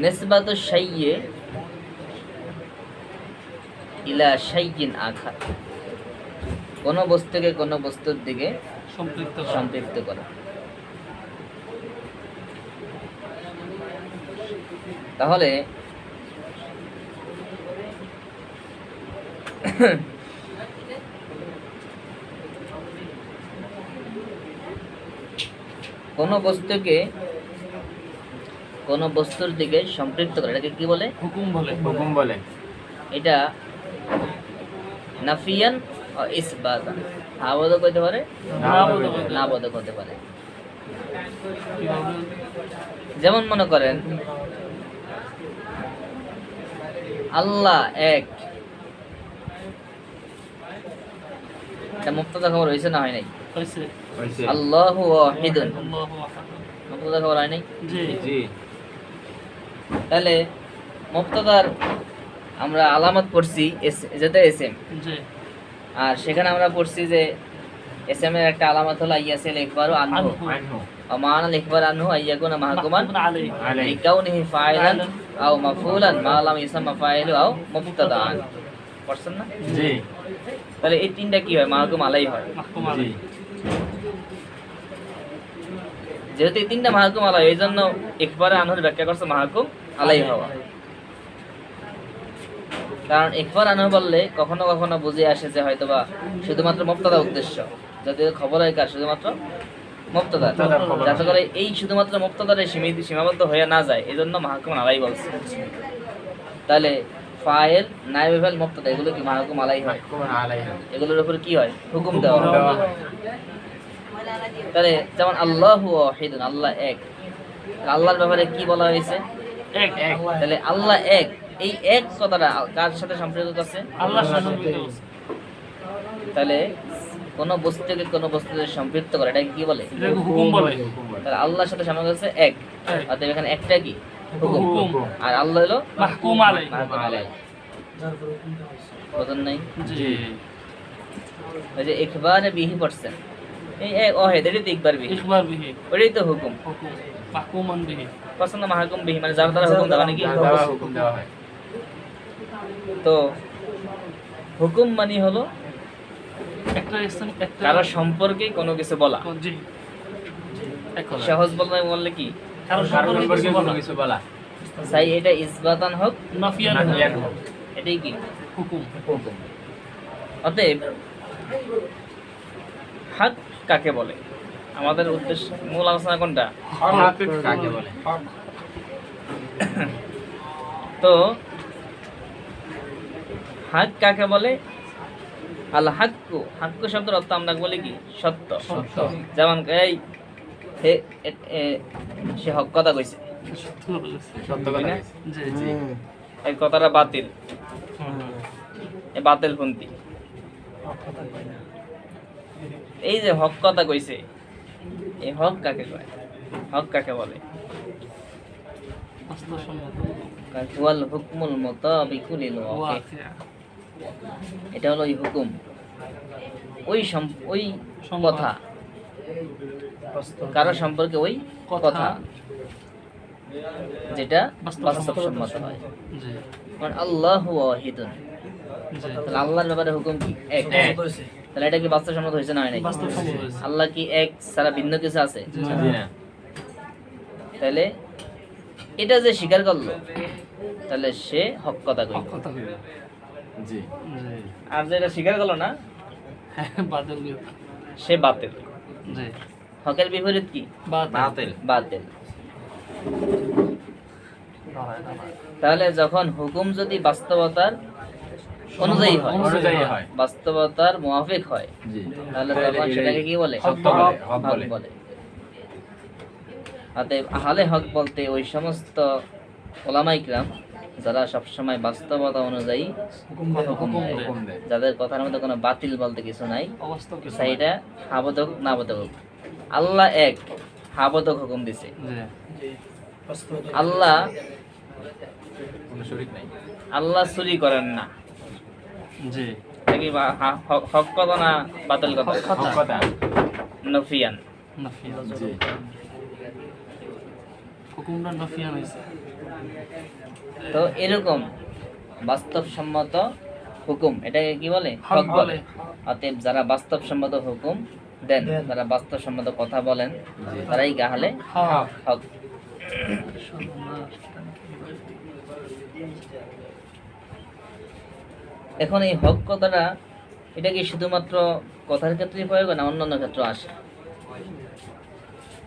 নিসবাতু শাইয়্যি ইলা শাইয়্যিন আখার, কোন বস্তুকে কোন বস্তুর দিকে সম্পৃক্ত করা। তাহলে কোন বস্তুকে কোন বস্তুর দিকে সম্পৃক্ত করা, এটাকে কি বলে? হুকুম বলে। হুকুম বলে। এটা নাফিয়ান ও ইসবাতান, হ্যাঁ বোধক হতে পারে, না বোধক হতে পারে। যেমন মনে করেন আল্লাহ এক, এটা মুক্তদা খবর হয়েছে না হয় নাই? হয়েছে। আল্লাহু ওয়াহিদুন, আল্লাহু আহাদ। মুক্তদা খবর হয় নাই? জি। জি। তাহলে মুক্তদার আমরা আলামত পড়ছি যেটা এসএম, জি। আর সেখানে আমরা পড়ছি যে এসএম এর একটা আলামত হলো আইয়াসিল ইখবারু আনহু আনহু। ওয়া মানাল ইখবার আনহু আইয়াকুনা মাহকুমান আলাইহি। আলাই। লিকাউনিহি ফাইলান আও মাফউলান মা লাম ইউসাম্মা ফাইলু আও মুবতাদাআন। পড়ছেন না? জি। তাহলে এই তিনটা কি হয়? মাহকুম আলাই হয়। মাহকুম জি। আলাইহি। যেহেতু এই তিনটা মাহকুম আলাই, এই জন্য ইখবারে আনহুর ব্যাখ্যা করছে মাহকুম আলাই হওয়া। কারণ ইখবার আনহু বললে কখনো কখনো বুঝে আসে যে হয়তোবা শুধুমাত্র মুবতাদা উদ্দেশ্য, যাতে খবর হয় কার? শুধুমাত্র মুবতাদা, মুবতাদার খবর। যাতে করে এই শুধুমাত্র মুবতাদারে সীমাবদ্ধ হয়ে না যায়, এই জন্য মাহকুম আলাই বলছে। তাহলে ফাইল, নায়েব ফাইল, মুবতাদা এগুলো কি মাহকুম আলাই হয়? হুকুম আলাই। এগুলোর উপর কি হয়? হুকুম দেওয়া হয়। দেওয়া হয়। তাহলে যেমন আল্লাহু ওয়াহিদুন, আল্লাহ এক, আল্লাহর ব্যাপারে কি বলা হয়েছে? এক। এক। তাহলে আল্লাহ এক, এই এক কথাটা কার সাথে সম্পর্কিত আছে? আল্লাহর সাথে সম্পৃক্ত আছে। তাহলে কোন বস্তুকে কোন বস্তুতে সম্পৃক্ত করে, এটাকে কি বলে? এটাকে হুকুম বলে। হুকুম বলে। তাহলে আল্লাহর সাথে সম্পর্ক আছে এক, এক। অতএব এখানে একটা কি? হুকুম। হুকুম। আর আল্লাহ হলো মাহকুম আলাইহি। মাহকুম আলাই। বুঝেন নাই? জি। ওই যে ইখবারে বিহি পড়ছেন, এই এক ওয়াহিদ, এটাই তো ইখবার বিহি, ইখবার বিহি। ওটাই তো হুকুম। হুকুম। মাহকুমান বিহি। পছন্দ মাহকুম বিহি মানে যার দ্বারা হুকুম দেওয়া নাকি? দেওয়া হুকুম দেওয়া হয়। তো হুকুম মানে হলো একটা ইসলাম একটা কারো সম্পর্কে কোনো কিছু বলা। জি। এক কথা। সহজ বললে কি? কারো কারণ সম্পর্কে সম্পর্কে কিছু কোনো বলা। কিছু বলা। চাই এটা ইসবাতান হোক, নাফিয়ান নাফিয়ান হোক। এটাই কি? হুকুম। হুকুম। অতএব হক কাকে বলে? আমাদের উদ্দেশ্য, মূল আলোচনা কোনটা? হক কাকে বলে? তো হক কাকে বলে? আল হাক্কু, হাক্কু শব্দের অর্থ আমরা বলি কি? সত্য। সত্য। যেমন এই সে হক কথা কইছে, সত্য বলেছে। সত্য কথা বলেছে। জি জি। এই কথাটা বাতিল, হুম। এ বাতিল পন্থী। এই যে হক কথা কইছে, এই হক কাকে কয়? হক কাকে বলে? বাস্তবসম্মত। হুয়াল হুকমুল মুতাবিকু লিল ওয়াকি। ওয়াকিয়া। এটা হলো ওই হুকুম, ওই ওই সংবাদ। কথা, কারো সম্পর্কে ওই কথা যেটা বাস্তবসম্মত হয়। জি কারণ আল্লাহু ওয়াহিদুন, জি। তাহলে আল্লাহর ব্যাপারে হুকুম কি? এক। এক। তাহলে এটা কি বাস্তবসম্মত হয়েছে না হয় নাই? বাস্তবসম্মত হয়েছে। আল্লাহ কি এক ছাড়া ভিন্ন কিছু আছে? জি জি না। তাহলে এটা যে স্বীকার করলো, তাহলে সে হক কথা কইল। কথা কইল। জি। জি। আর যেটা স্বীকার করলো না, হ্যাঁ, বাতিল কইল। সে বাতিল। জি। হকের বিপরীত কি? বাতিল। বাতিল। তাহলে যখন হুকুম যদি বাস্তবতার অনুযায়ী হয়, অনুযায়ী হয়। বাস্তবতার মুআফিক হয়, জি তাহলে তখন সেটাকে কি বলে? হক বলে, হক হক বলে। বলে। অতএব আহলে হক বলতে ওই সমস্ত ওলামায়ে কিরাম যারা সবসময় বাস্তবতা অনুযায়ী হুকুম দেয়, হুকুম দেয়। যাদের কথার মধ্যে কোনো বাতিল বলতে কিছু নাই, অবাস্তব কিছু সেইটা হাবোধক না বোধক। আল্লাহ এক, হাবোধক হুকুম দিছে। জি আল্লাহ কোনো শরীক নাই। আল্লাহ চুরি করেন না, জি এটা কি হক কথা না বাতিল কথা? হক কথা। হক কথা। নফিয়ান। নাফিয়া জি হুকুমটা নাফিয়া হয়েছে তো এরকম বাস্তবসম্মত হুকুম এটাকে কি বলে? হক হক বলে। বলে। অতএব যারা বাস্তবসম্মত হুকুম দেন, যারা বাস্তবসম্মত কথা বলেন, তারাই গাহলে হক হক। এখন এই হক কথাটা, এটা কি শুধুমাত্র কথার ক্ষেত্রে প্রয়োগ হয় না অন্যান্য ক্ষেত্রে আসে?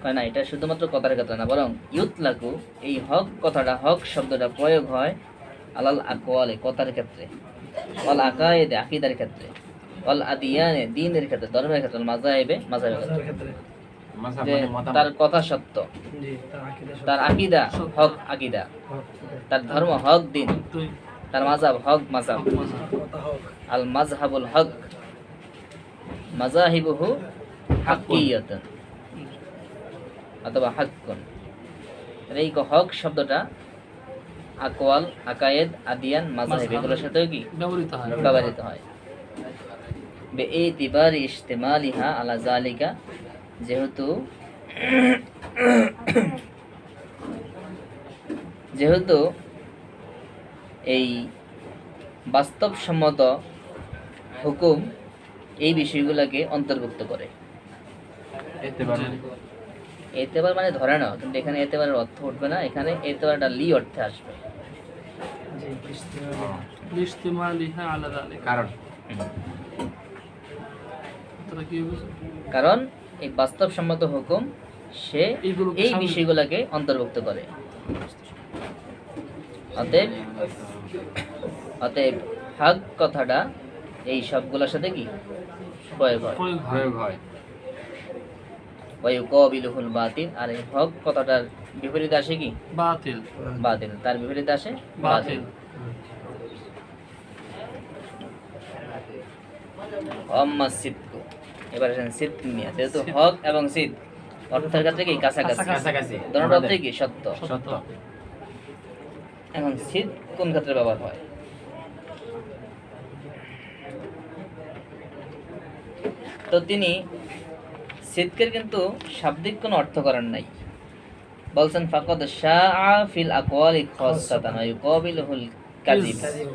হয় না, এটা শুধুমাত্র কথার ক্ষেত্রে না, বরং ইউতলাকু, এই হক কথাটা, হক শব্দটা প্রয়োগ হয় আলাল আকওয়ালে, কথার ক্ষেত্রে, ওয়াল আকায়েদে, আকীদার ক্ষেত্রে, ওয়াল আদিয়ানে, দ্বীনের ক্ষেত্রে, ধর্মের ক্ষেত্রে, মাযাহিবে, মাযহাবের ক্ষেত্রে। মাযহাব যে মানে মতামত। তার কথা সত্য, তার আকীদা হক আকীদা, তার ধর্ম হক দিন, তুই তার মাযহাব হক মাযহাব। আল মাযহাবুল হক মাযাহিবুহু হাক্কিয়াতুন অথবা হাক্কুন। এই হক শব্দটা আকওয়াল, আকায়েদ, আদিয়ান, মাযহাব এগুলোর সাথে কি ব্যবহৃত হয় ব্যবহৃত হয়। বিইতিবারি ইজতিমালিহা আলা যালিকা, যেহেতু এই বাস্তবসম্মত হুকুম এই বিষয়গুলোকে অন্তর্ভুক্ত করে। এতেবার এতেবার মানে ধরে নাও, কিন্তু এখানে এতেবারের অর্থ উঠবে না, এখানে এতেবারটা লি অর্থে আসবে। লিস্তিমালিহা আলা যালিকা কারণ তারা কি বুঝে কারণ এই বাস্তবসম্মত হুকুম সে এইগুলোকে এই সামনে- বিষয়গুলোকে অন্তর্ভুক্ত করে। অতএব অতএব হক কথাটা এই সবগুলোর সাথে কি প্রয়োগ হয়। প্রয়োগ হয় প্রয়োগ হয়। ওয়ায়ুকাবিলুহুল বাতিল, আর এই হক কথাটার বিপরীতে আসে কি বাতিল বাতিল, তার বিপরীতে আসে বাতিল। বাতিল আম্মা সিদকু, এবার আসেন সিদক নিয়ে। যেহেতু হক এবং সিদ অর্থের ক্ষেত্রে কি কাছাকাছি, কাছাকাছি। দুটোর অর্থে কি সত্য। সত্য। এখন সিদ কোন ক্ষেত্রে ব্যবহার হয়? তো তিনি সিদকের কিন্তু শাব্দিক কোনো অর্থ করেন নাই, বলছেন ফাকাদ শাআ ফিল আকওয়ালি খাসসাতান ওয়া ইউকাবিলুহুল কাযিব। কাযিব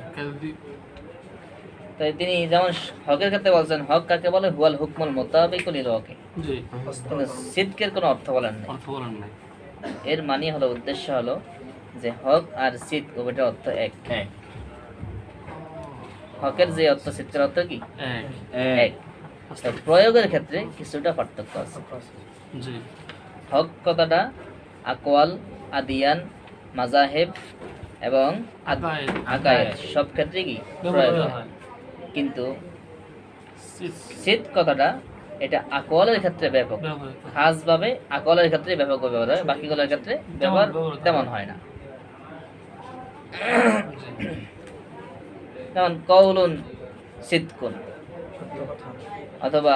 তাই তিনি যেমন হকের ক্ষেত্রে বলছেন হক কাকে বলে, হুয়াল হুকমুল মুতাবিকুল লিল হক, জি কিন্তু সিদকের কোনো অর্থ বলেন নাই। অর্থ বলেন নাই এর মানে হলো, উদ্দেশ্য হলো যে হক আর সিদ উভয়টার অর্থ এক। এক হকের যে অর্থ, সিদকের অর্থ কি এক এক। তাই প্রয়োগের ক্ষেত্রে কিছুটা পার্থক্য আছে। জি হক কথাটা আকওয়াল, আদিয়ান, মাযাহিব এবং আকায়েদ আকায়েদ সব ক্ষেত্রে কি প্রয়োগ ব্যবহৃত হয়, হয় কিন্তু সিদ সিদ কথাটা এটা আকওয়ালের ক্ষেত্রে ব্যাপক, ব্যবহৃত খাসভাবে আকওয়ালের ক্ষেত্রে ব্যাপক ব্যবহার হয়, বাকিগুলোর ক্ষেত্রে ব্যবহার ব্যবহার তেমন হয় না। জি যেমন কওলুন সিদকুন অথবা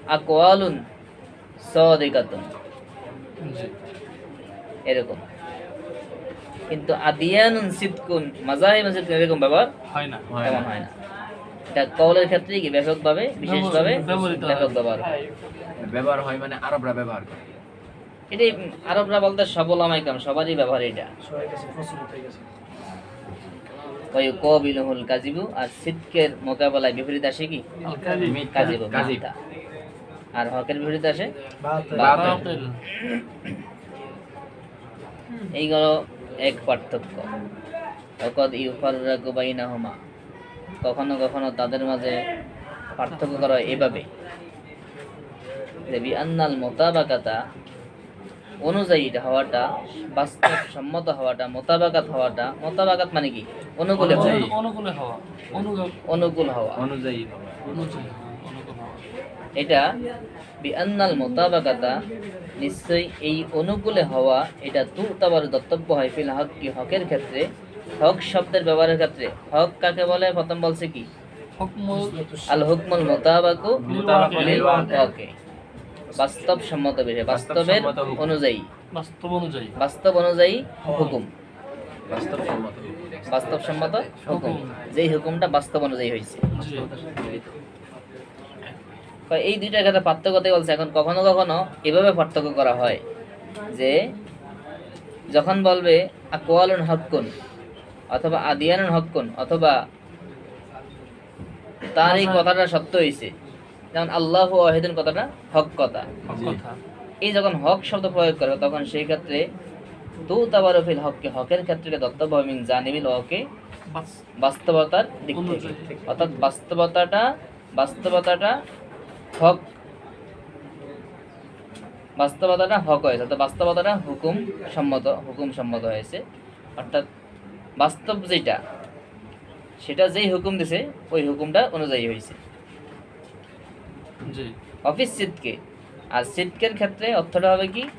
আকওয়ালুন সাদিকাতুন, জি এরকম। কিন্তু আদিয়ানুন সিদকুন, মাযাহিব সিদকুন এরকম ব্যবহার হয় না হয় তেমন না। হয় না। এটা কওলের ক্ষেত্রে কি ব্যাপকভাবে, বিশেষভাবে ব্যবহৃত হয়। ব্যাপক ব্যবহার হয়। ব্যবহার হয় মানে আরবরা ব্যবহার করে। এটাই আরবরা বলতে সব ওলামায়ে কেরাম সবারই ব্যবহার এটা। ওয়ায়ুকাবিলুহুল কাযিবু, আর সিদকের মোকাবেলায় বিপরীত আসে কি আল কাযিব মিথ্যা, কাযিবু, কাযিব। মিথ্যা। আর হকের বিপরীত আসে বাতিল। বাতিল এইগুলো এক পার্থক্য। ওয়াকাদ ইউফাররাকু বাইনাহুমা, কখনো কখনো তাদের মাঝে পার্থক্য করা হয় এভাবে যে বিআন্নাল মুতাবাকাতা, অনুযায়ী হওয়াটা, বাস্তবসম্মত হওয়াটা, মোতাবাকাত হওয়াটা। মোতাবাকাত মানে কি? অনুকূলে হওয়া। অনুকূলে হওয়া, অনুকূল হওয়া। অনুযায়ী হবে। অনুযায়ী হওয়া, অনুকূল হওয়া। এটা বিআন্নাল মোতাবাকাতা, নিশ্চয়ই এই অনুকূলে হওয়া, এটা তুতাবার দত্তব্য হয় ফিল হক, কি হকের ক্ষেত্রে, হক শব্দের ব্যবহারের ক্ষেত্রে। হক কাকে বলে? প্রথম বলছে কি? হুকমুল আল হুকমুল মোতাবাকু লিল ওয়াকিল। ওয়াকি, বাস্তবসম্মত বিষয়, বাস্তবের বাস্তবসম্মত হুকুম। অনুযায়ী, বাস্তব অনুযায়ী। বাস্তব অনুযায়ী হুকুম, বাস্তবসম্মত। বাস্তবসম্মত হুকুম, যেই হুকুমটা বাস্তব অনুযায়ী হয়েছে। জি, এই দুইটার ক্ষেত্রে পার্থক্যতে বলছে। এখন কখনো কখনো এভাবে পার্থক্য করা হয় যে যখন বলবে আকওয়ালুন হক্কুন অথবা আদিয়ানুন হক্কুন অথবা তার এই কথাটা সত্য হয়েছে, যেমন আল্লাহু ওয়াহিদুন কথাটা হক কথা, হক জি। কথা। এই যখন হক শব্দ প্রয়োগ করে তখন সেই ক্ষেত্রে তু তাবারু ফিল হককে, হকের ক্ষেত্রে এটা দত্তব্য হয় মিন জানিবিল ওয়াকি, বাস- বাস্তবতার দিক থেকে। অনুযায়ী। অর্থাৎ বাস্তবতাটা হক, বাস্তবতাটা হক হয়েছে, অর্থাৎ বাস্তবতাটা হুকুম সম্মত হয়েছে। অর্থাৎ বাস্তব যেটা, সেটা যেই হুকুম দিছে ওই হুকুমটা অনুযায়ী হয়েছে। জি, অফিস সিদকে, আর সিদকের ক্ষেত্রে অর্থটা হবে কি,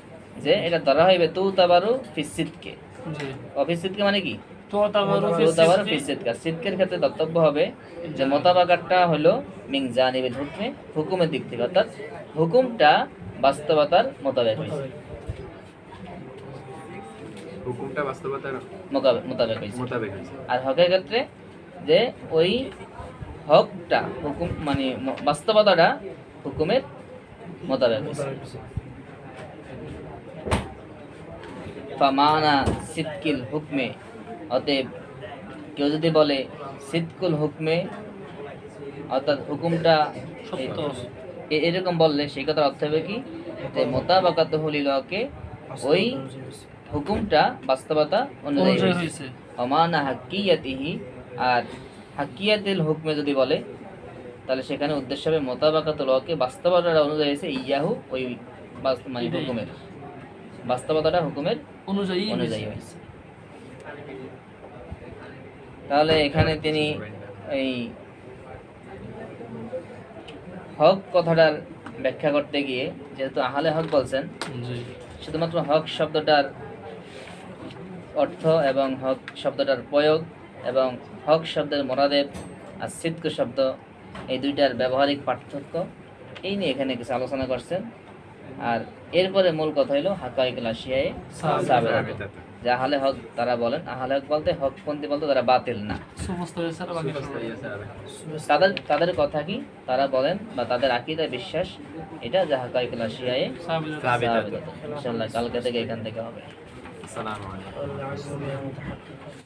যে এটা ধরা হইবে তু তাবারু ফিস সিদকে। জি। অফিস সিদকে মানে কি? তুতাবারু তু ফিস তাবারু সিদকি। ফিস সিদকা। সিদকের ক্ষেত্রে দত্তব্য হবে যে মোতাবাকাতটা হলো মিং জানিবিল হুকমে, হুকুমের দিক থেকে, অর্থাৎ হুকুমটা বাস্তবতার মোতাবেক হয়েছে, হুকুমটা বাস্তবতার মোতাবেক হয়েছে। মোতাবেক হয়েছে। আর হকের ক্ষেত্রে যে ওই হকটা হুকুম মানে বাস্তবতাটা হুকুমের মোতাবেক হয়েছে। ফামানা সিদকিল হুকমে, অতএব কেউ যদি বলে সিদকুল হুকমে, অর্থাৎ হুকুমটা সত্য। এরকম বললে সেই কথার অর্থ হবে কি, যে মোতাবাকাত হলিলকে, ওই হুকুমটা বাস্তবতা অনুযায়ী অনুযায়ী হয়েছে। হয়েছে। অমানা হাক্কিয়াতিহি, আর হাক্কিয়াতিল হুকমে যদি বলে তাহলে সেখানে উদ্দেশ্য হবে মোতাবাকাতুল হকে, বাস্তবতাটা অনুযায়ী হয়েছে ইয়াহু, ওই মানে এটাই। হুকুমের বাস্তবতাটা হুকুমের অনুযায়ী অনুযায়ী হয়েছে। তাহলে এখানে তিনি এই হক কথাটার ব্যাখ্যা করতে গিয়ে, যেহেতু আহলে হক বলছেন, জি, শুধুমাত্র হক শব্দটার অর্থ এবং হক শব্দটার প্রয়োগ এবং হক শব্দের মোরাদেব আর সিদক শব্দ, এই দুইটার ব্যবহারিক পার্থক্য, এই নিয়ে এখানে কিছু আলোচনা করছেন। আর এরপরে মূল কথা হলো হাকাইকুল আশিয়ায়ে সাবিরাত, যে আহলে হক তারা বলেন, আহলে হক বলতে হকপন্থী বলতে তারা বাতিল না, সুবস্তা হয়েছে আর বাকি তাদের কথা কি, তারা বলেন বা তাদের আকীদা বিশ্বাস এটা, যে হাকাইকুল আশিয়ায়ে সাবিরাত। সাবিরাত। ইনশাআল্লাহ কালকে থেকে এখান থেকে হবে। আসসালামু আলাইকুম।